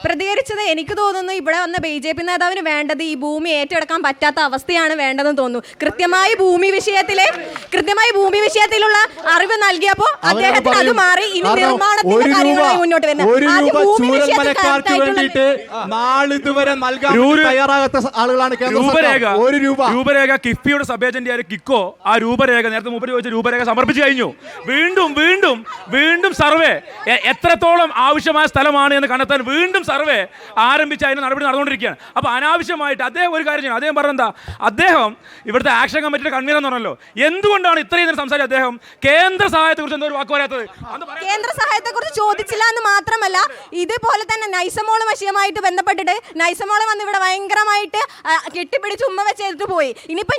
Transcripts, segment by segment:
പ്രതികരിച്ചത് എനിക്ക് തോന്നുന്നു ഇവിടെ വന്ന BJP നേതാവിന് വേണ്ടത് ഈ ഭൂമി ഏറ്റെടുക്കാൻ പറ്റാത്ത അവസ്ഥയാണ് വേണ്ടതെന്ന് തോന്നുന്നു. കൃത്യമായി ഭൂമി വിഷയത്തിലുള്ള അറിവ് നൽകിയപ്പോൾ അദ്ദേഹത്തിന് അത് മാറി ഇനി നിർമ്മാണത്തിന്റെ കാര്യങ്ങളായി മുന്നോട്ട് വരുന്നത്. രൂപരേഖ കിഫ്ബിയുടെ സബ് ഏജന്റിയായ കിക്കോ ആ രൂപരേഖ നേരത്തെ മുമ്പ് ചോദിച്ച രൂപരേഖ സമർപ്പിച്ചു കഴിഞ്ഞു. വീണ്ടും സർവേ എത്രത്തോളം ആവശ്യമായ സ്ഥലമാണ് എന്ന് കണ്ടെത്താൻ വീണ്ടും സർവേ ആരംഭിച്ച് അതിന് നടപടി നടന്നുകൊണ്ടിരിക്കുകയാണ്. അപ്പോൾ അനാവശ്യമായിട്ട് അദ്ദേഹം ഒരു കാര്യം ചെയ്യണം. അദ്ദേഹം പറഞ്ഞെന്താ, അദ്ദേഹം ഇവിടുത്തെ ആക്ഷൻ കമ്മിറ്റിയുടെ കൺവീനർ എന്ന് പറഞ്ഞല്ലോ, എന്തുകൊണ്ടാണ് ഇത്രയും നേരം സംസാരിച്ചത്? അദ്ദേഹം കേന്ദ്ര സഹായത്തെക്കുറിച്ച് എന്തോ ഒരു വാക്ക് പറയാത്തത്? കേന്ദ്ര സഹായത്തെക്കുറിച്ച് ചോദിച്ചില്ല എന്ന് മാത്രമല്ല, ഇതുപോലെ തന്നെ നൈസമോൾ വിഷയമായിട്ട് ബന്ധപ്പെട്ടിട്ട് നൈസമോളെ വന്ന് ഇവിടെ ഭയങ്കരമായിട്ട് കെട്ടിപ്പിടിച്ച് ഉമ്മ വെച്ചെടുത്ത് പോയി. ഇനിയിപ്പോൾ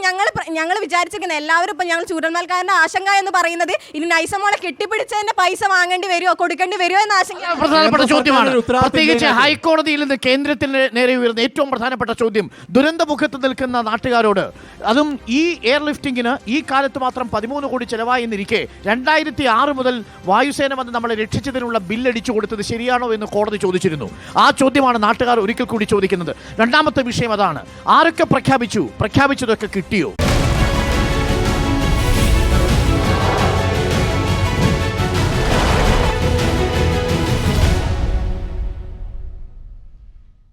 ഞങ്ങൾ വിചാരിച്ചിരിക്കുന്നത് എല്ലാവരും ഇപ്പം ഞങ്ങൾ ചൂരന്മാൽക്കാരൻ്റെ ആശങ്ക എന്ന് പറയുന്നത് ഇനി നൈസമോളെ കെട്ടിപ്പിടിച്ചതിന്റെ പൈസ വാങ്ങേണ്ടി വരുമോ കൊടുക്കേണ്ടി വരുമോ എന്ന ആശങ്ക. പ്രധാനപ്പെട്ട ചോദ്യമാണ്. പ്രത്യേകിച്ച് ഹൈക്കോടതിയിൽ നിന്ന് കേന്ദ്രത്തിന് നേരെ ഉയർന്ന ഏറ്റവും പ്രധാനപ്പെട്ട ചോദ്യം ദുരന്തമുഖത്ത് നിൽക്കുന്ന നാട്ടുകാരോട്, അതും ഈ എയർലിഫ്റ്റിങ്ങിന് ഈ കാലത്ത് മാത്രം 13 കോടി ചെലവായി എന്നിരിക്കെ 2006 മുതൽ വായുസേന വന്ന് നമ്മളെ രക്ഷിച്ചതിനുള്ള ബില്ലടിച്ചു കൊടുത്തത് ശരിയാണോ എന്ന് കോടതി ചോദിച്ചിരുന്നു. ആ ചോദ്യമാണ് നാട്ടുകാർ ഒരിക്കൽ കൂടി ചോദിക്കുന്നത്. രണ്ടാമത്തെ വിഷയം അതാണ്, ആരൊക്കെ പ്രഖ്യാപിച്ചതൊക്കെ കിട്ടിയോ?